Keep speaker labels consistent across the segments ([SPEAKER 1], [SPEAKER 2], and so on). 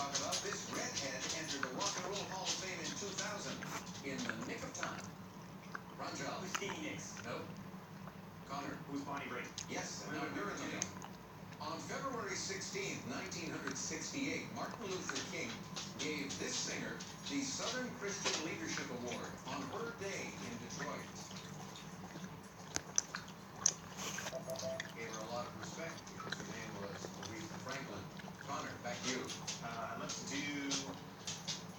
[SPEAKER 1] talk about. This redhead entered the Rock and Roll Hall of Fame in 2000 in the nick of time. Ranjal.
[SPEAKER 2] Who's Stevie Nicks?
[SPEAKER 1] No. Connor.
[SPEAKER 2] Who's Bonnie Raitt?
[SPEAKER 1] Yes, and now you're in the lead. On February 16, 1968, Martin Luther King gave this singer the Southern Christian Leadership Award on her day in Detroit. Gave her a lot of respect because her name was Aretha Franklin. Connor, back to you.
[SPEAKER 2] Let's do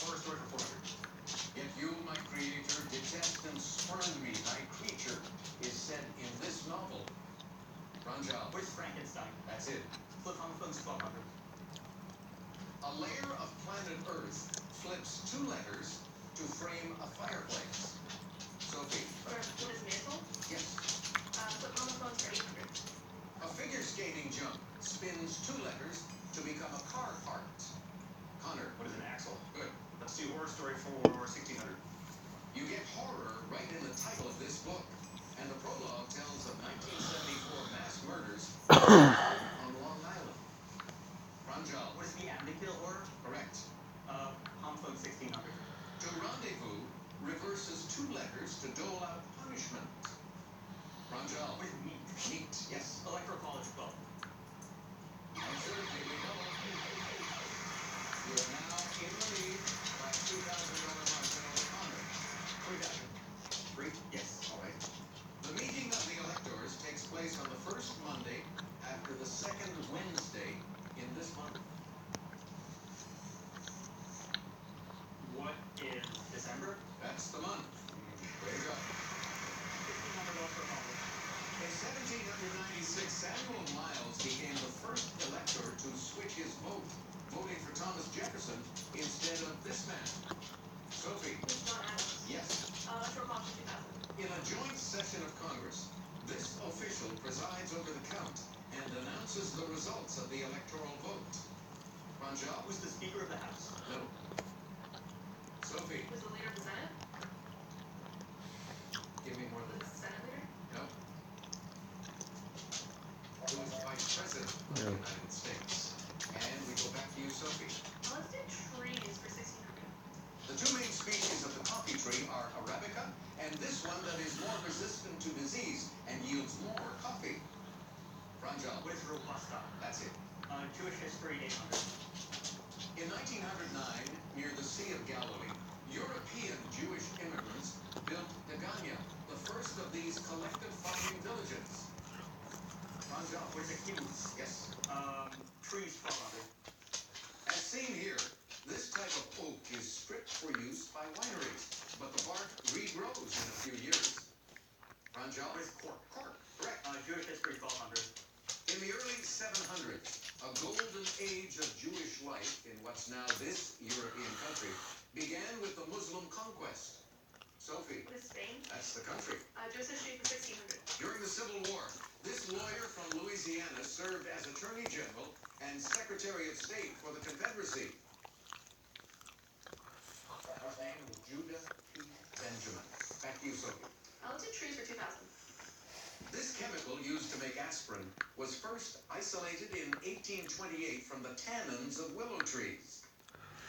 [SPEAKER 2] Horror Story for 400.
[SPEAKER 1] Yet you, my creator, detest and spurn me. Thy creature is said in this novel. Ranjal.
[SPEAKER 2] Where's Frankenstein?
[SPEAKER 1] That's it.
[SPEAKER 2] Flip homophones 1200.
[SPEAKER 1] A layer of planet Earth flips two letters to frame a fireplace. Sophie.
[SPEAKER 3] What is mantle?
[SPEAKER 1] Yes.
[SPEAKER 3] Flip homophones for 800.
[SPEAKER 1] A figure skating jump spins two letters to become a car part. Connor.
[SPEAKER 2] What is an axle?
[SPEAKER 1] Good.
[SPEAKER 2] Let's do Horror Story for 1600.
[SPEAKER 1] You get horror right in the title of this book. And the prologue tells of 1974 mass murders on Long Island. Ranjal.
[SPEAKER 2] What is the Amityville horror?
[SPEAKER 1] Correct.
[SPEAKER 2] Homophone 1600.
[SPEAKER 1] To rendezvous reverses two letters to dole out punishment. Ranjal.
[SPEAKER 2] What is meat?
[SPEAKER 1] Meat. Yes.
[SPEAKER 2] Electro College 12.
[SPEAKER 1] And Thursday we go. You are now in the lead by $2,000 margin over Connor.
[SPEAKER 2] 3000.
[SPEAKER 1] Three?
[SPEAKER 2] Yes.
[SPEAKER 1] All right. The meeting of the electors takes place on the first Monday after the second Wednesday in this month.
[SPEAKER 2] What is December?
[SPEAKER 1] That's the month. Way to go.
[SPEAKER 2] 1600 for Congress.
[SPEAKER 1] In 1796, Samuel Miles became the first elector to switch his vote, voting for Thomas Jefferson instead of this man. Sophie.
[SPEAKER 3] Who's John Adams?
[SPEAKER 1] Yes.
[SPEAKER 3] Electoral College 2000.
[SPEAKER 1] In a joint session of Congress, this official presides over the count and announces the results of the electoral vote. Ranjal.
[SPEAKER 2] Who's the Speaker of the House?
[SPEAKER 1] No. Sophie.
[SPEAKER 3] Who's the leader of the Senate?
[SPEAKER 1] Give me more than.
[SPEAKER 3] Who's the Senate leader?
[SPEAKER 1] No. Who is Vice President of the United States? And we go back to you, Sophie.
[SPEAKER 3] Let's do trees for 1600.
[SPEAKER 1] The two main species of the coffee tree are Arabica and this one that is more resistant to disease and yields more coffee. Ranjal.
[SPEAKER 2] What is Robusta?
[SPEAKER 1] That's it.
[SPEAKER 2] Jewish History 800.
[SPEAKER 1] In 1909, near the Sea of Galilee, European Jewish immigrants built Dagania, the first of these collective farming villages. Ranjal.
[SPEAKER 2] What is a kibbutz?
[SPEAKER 1] Yes.
[SPEAKER 2] Trees 1200.
[SPEAKER 1] As seen here, this type of oak is stripped for use by wineries, but the bark regrows in a few years. Ranjal.
[SPEAKER 2] What is cork?
[SPEAKER 1] Cork. Correct.
[SPEAKER 2] Jewish History 1200.
[SPEAKER 1] In the early 700s, a golden age of Jewish life in what's now this European country began with the Muslim conquest. Sophie.
[SPEAKER 3] What is Spain?
[SPEAKER 1] That's the country.
[SPEAKER 3] Jewish History for 1600.
[SPEAKER 1] During the Civil War, this lawyer from Louisiana served as Attorney General and Secretary of State for the Confederacy. His name was Judah P. Benjamin. Back to you, Sophie.
[SPEAKER 3] Let's do trees for 2000.
[SPEAKER 1] This chemical used to make aspirin was first isolated in 1828 from the tannins of willow trees.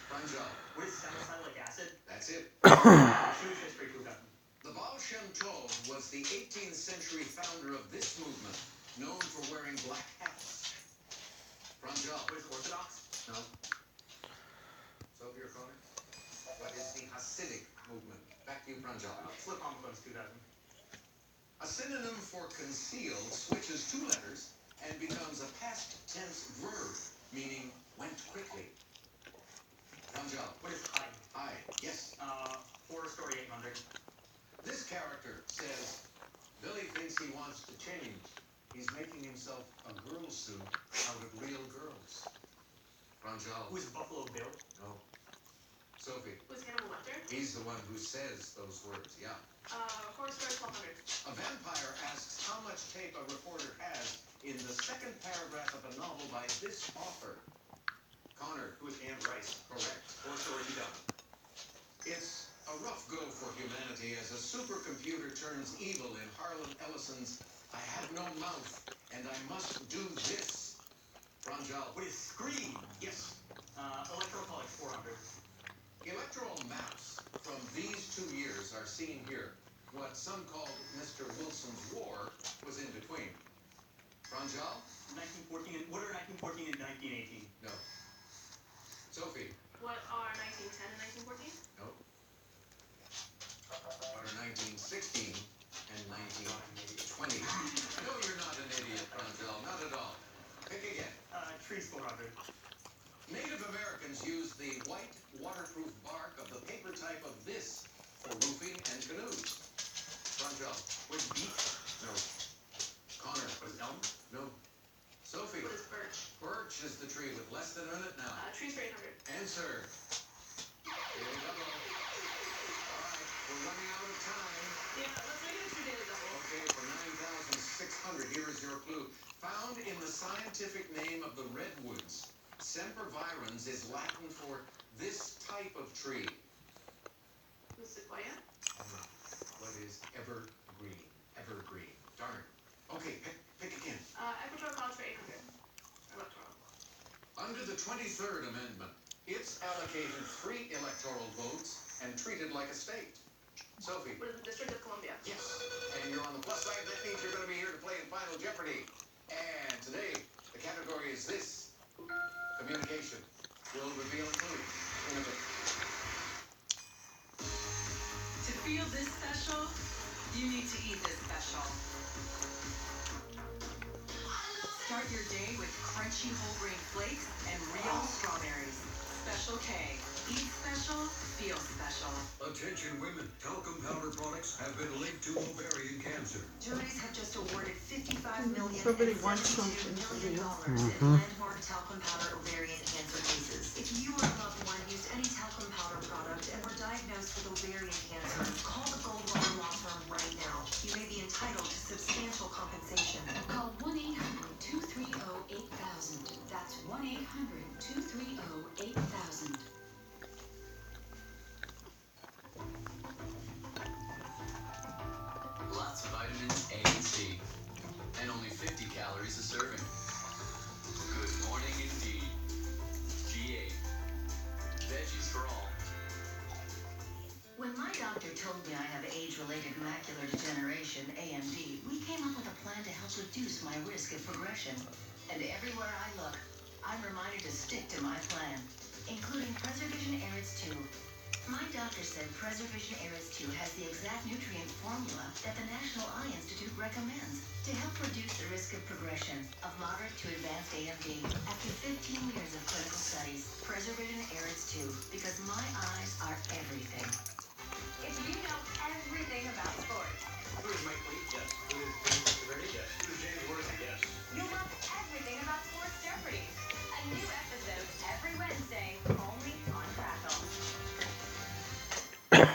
[SPEAKER 1] Ranjal.
[SPEAKER 2] What is salicylic acid?
[SPEAKER 1] That's it.
[SPEAKER 2] Jewish History 2000.
[SPEAKER 1] The Baal Shem Tov was the 18th century founder of this movement, known for wearing black hats. Ranjal.
[SPEAKER 2] What is Orthodox?
[SPEAKER 1] No. Sophie or Connor? What is the Hasidic movement? Back to you, Ranjal.
[SPEAKER 2] Flip homophones 2000.
[SPEAKER 1] A synonym for conceal switches two letters and becomes a past tense verb, meaning went quickly. Ranjal.
[SPEAKER 2] What is hide?
[SPEAKER 1] Hi. Yes.
[SPEAKER 2] Horror Story 800.
[SPEAKER 1] This character says, Billy thinks he wants to change. He's making himself a girl suit out of real girls. Ranjal.
[SPEAKER 2] Who is Buffalo Bill?
[SPEAKER 1] No. Sophie.
[SPEAKER 3] Who's Hannibal Lecter?
[SPEAKER 1] He's the one who says those words, yeah.
[SPEAKER 3] Horror Story 1200.
[SPEAKER 1] A vampire asks how much tape a reporter has in the second paragraph of a novel by this author. Connor.
[SPEAKER 2] Who is Anne Rice?
[SPEAKER 1] Correct.
[SPEAKER 2] Horror Story 2000.
[SPEAKER 1] It's a rough go for humanity as a supercomputer turns evil in Harlan Ellison's I Have No Mouth and I Must Do This. Ranjal.
[SPEAKER 2] What is Scream?
[SPEAKER 1] Yes.
[SPEAKER 2] Electro
[SPEAKER 1] are seen here. What some called Mr. Wilson's War was in between. Franjal?
[SPEAKER 2] 1914 and what are 1914 and 1918?
[SPEAKER 1] No. Sophie?
[SPEAKER 3] What are 1910 and 1914?
[SPEAKER 1] No. What are 1916 and 1920? No, you're not an idiot, Franjal. Not at all. Pick again.
[SPEAKER 2] Trees 400.
[SPEAKER 1] Native Americans used the white, waterproof bark of the paper type of this for roofing and canoes. Franjal?
[SPEAKER 2] What is beech?
[SPEAKER 1] No. Connor?
[SPEAKER 2] What is elm?
[SPEAKER 1] No. Sophie?
[SPEAKER 3] What is birch?
[SPEAKER 1] Birch is the tree with less than a minute now.
[SPEAKER 3] Trees for 800.
[SPEAKER 1] Answer. Daily double. All right, we're running out of time.
[SPEAKER 3] Yeah, let's make it a true daily double.
[SPEAKER 1] Okay, for 9,600, here is your clue. Found in the scientific name of the redwoods, sempervirens is Latin for this type of tree.
[SPEAKER 3] The sequoia.
[SPEAKER 1] What is evergreen? Evergreen. Darn it. Okay, pick again.
[SPEAKER 3] Equatorial College for 800. Electoral.
[SPEAKER 1] Under the 23rd Amendment, it's allocated 3 electoral votes and treated like a state. Sophie?
[SPEAKER 3] What is the District of Columbia?
[SPEAKER 1] Yes. And you're on the plus side. That means you're going to be here to play in Final Jeopardy. And today, the category is this. Communication. We'll reveal a clue in a bit.
[SPEAKER 4] To feel this special, you need to eat this special. Start your day with crunchy whole grain flakes and real strawberries. Special K. Eat special, feel special.
[SPEAKER 5] Attention women, talcum powder products have been linked to ovarian cancer.
[SPEAKER 4] Juries have just awarded $55 million
[SPEAKER 6] Somebody
[SPEAKER 4] and
[SPEAKER 6] wants
[SPEAKER 4] $72
[SPEAKER 6] something
[SPEAKER 4] million
[SPEAKER 6] to
[SPEAKER 4] in landmark talcum powder ovarian cancer cases. If you or a loved one used any talcum powder product and were diagnosed with ovarian cancer, call the Goldwater Law Firm right now. You may be entitled to substantial compensation.
[SPEAKER 7] Call 1-800-230-8000. That's 1-800-230-8000.
[SPEAKER 8] Lots of vitamins A and C, and only 50 calories a serving. Good morning indeed. G8. Veggies for all.
[SPEAKER 7] When my doctor told me I have age-related macular degeneration, AMD, we came up with a plan to help reduce my risk of progression. And everywhere I look, I'm reminded to stick to my plan, including Preservision Aerids 2. My doctor said Preservision Aerids 2 has the exact nutrient formula that the National Eye Institute recommends to help reduce the risk of progression of moderate to advanced AMD. After 15 years of clinical studies, Preservision Aerids 2, because my eyes are everything.
[SPEAKER 9] If you know everything about sports,
[SPEAKER 2] Who is Mike Lee? Yes. Who is James Severity? Yes. Who is James Worthy? Yes.
[SPEAKER 9] you'll love everything about Sports Jeopardy. A new episode every Wednesday, only on Crackle.
[SPEAKER 2] We'll be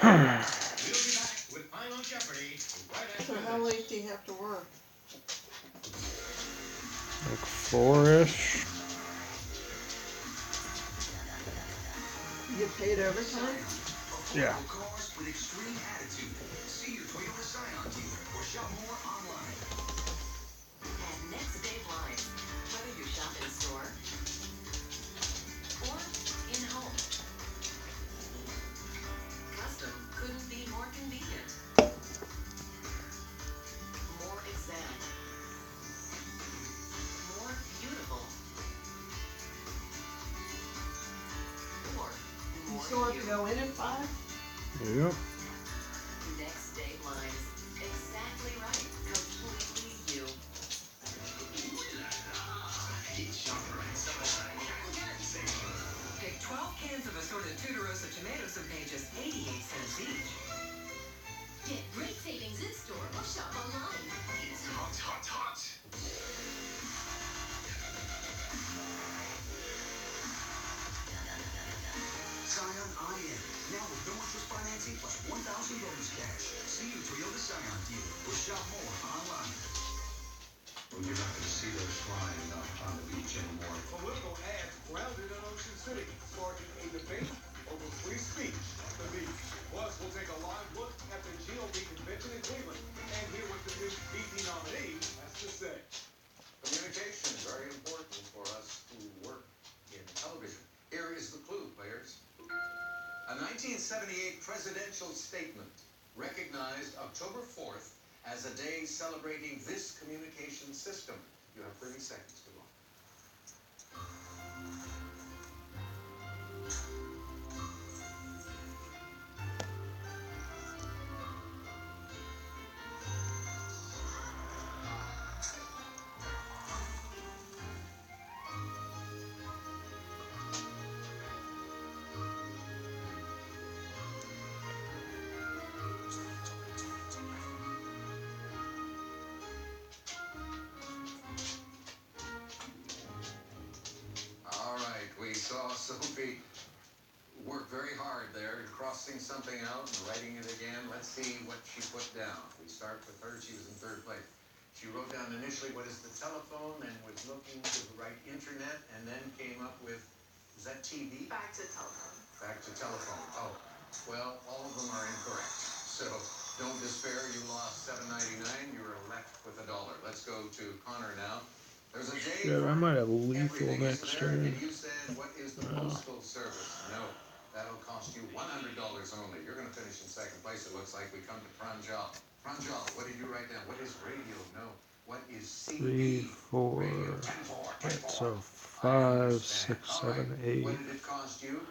[SPEAKER 2] back with Final Jeopardy right
[SPEAKER 6] So
[SPEAKER 2] after
[SPEAKER 6] how
[SPEAKER 2] this.
[SPEAKER 6] late do you have to work?
[SPEAKER 10] Like 4-ish.
[SPEAKER 6] You get paid overtime?
[SPEAKER 10] Yeah.
[SPEAKER 5] Cars with extreme attitude. See your Toyota Scion dealer or shop more online.
[SPEAKER 4] At Next Day Blinds, whether you shop in store or in home, custom couldn't be more convenient, more exact, more beautiful, or
[SPEAKER 6] You
[SPEAKER 4] more
[SPEAKER 6] still have
[SPEAKER 4] you.
[SPEAKER 6] to go in at 5?
[SPEAKER 10] Yep.
[SPEAKER 4] Next Day Blinds, exactly right, completely you.
[SPEAKER 5] Get sharper and summertime.
[SPEAKER 4] Pick 12 cans of assorted Tuderosa tomatoes and pay just 88 cents each.
[SPEAKER 7] Get great savings in store or shop online.
[SPEAKER 5] It's hot, hot, hot. Scion IN. Now with no interest financing plus 1,000 bonus cash. See your Toyota Scion dealer or shop more online.
[SPEAKER 11] Well, you're not going to see those flying on the beach anymore.
[SPEAKER 2] Political ads grounded in Ocean City, sparking a debate over free speech at the beach. Plus, we'll take a live look at the GOP convention in Cleveland and hear what the new VP nominee has to say.
[SPEAKER 1] Communication is very important for us who work in television. Here is the clue, players. A 1978 presidential statement recognized October 4th as a day celebrating this communication system. You have 30 seconds to vote. All right, we saw Sophie work very hard there, crossing something out and writing it again. Let's see what she put down. We start with her. She was in third place. She wrote down initially what is the telephone and was looking to the right internet and then came up with, is that TV?
[SPEAKER 3] Back to telephone.
[SPEAKER 1] Back to telephone. Oh, well, all of them are incorrect. So don't despair. You lost $7.99. You were left with $1. Let's go to Connor now. There's a day
[SPEAKER 10] Yeah, I
[SPEAKER 1] for
[SPEAKER 10] might have lethal
[SPEAKER 1] everything,
[SPEAKER 10] next
[SPEAKER 1] isn't there?
[SPEAKER 10] turn.
[SPEAKER 1] And you said, what is the postal service? No. That'll cost you $100 only. You're going to finish in second place. It looks like we come to Pranjal. Pranjal, what did you write down? What is radio? No. What is CD?
[SPEAKER 10] 3, 4.
[SPEAKER 1] Radio. 10-4.
[SPEAKER 10] So 5,
[SPEAKER 1] I
[SPEAKER 10] 6,
[SPEAKER 1] understand.
[SPEAKER 10] 7,
[SPEAKER 1] All right.
[SPEAKER 10] 8.
[SPEAKER 1] What did it cost you?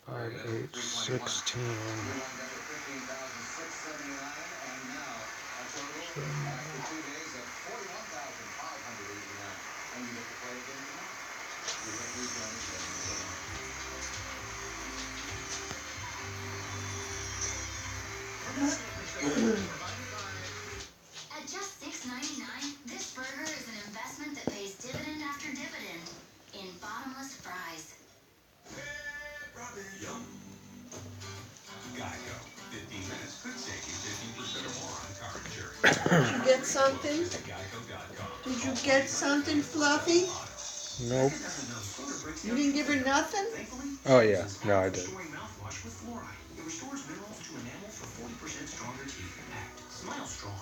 [SPEAKER 10] 5,
[SPEAKER 1] Very good.
[SPEAKER 10] 8,
[SPEAKER 1] 321.
[SPEAKER 10] 16.
[SPEAKER 1] You wound up with $15,679, and now a total after 2 days of $41,589. And you get to play again tomorrow. You get rejoined at
[SPEAKER 9] At just $6.99, this burger is an investment that pays dividend after dividend in bottomless fries.
[SPEAKER 5] Yum. Geico. 15 minutes could save you 15% or more on car insurance.
[SPEAKER 6] Did you get something?
[SPEAKER 5] Visit geico.com.
[SPEAKER 6] Did you get something, Fluffy?
[SPEAKER 10] Nope.
[SPEAKER 6] You didn't give her nothing?
[SPEAKER 10] Oh, yeah. No, I did.
[SPEAKER 5] Restoring mouthwash with fluoride. It restores minerals to enamel for 40% stronger teeth. Act. Smile strong.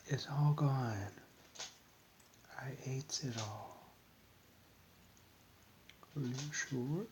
[SPEAKER 10] It's all gone. I ate it all. Are you sure?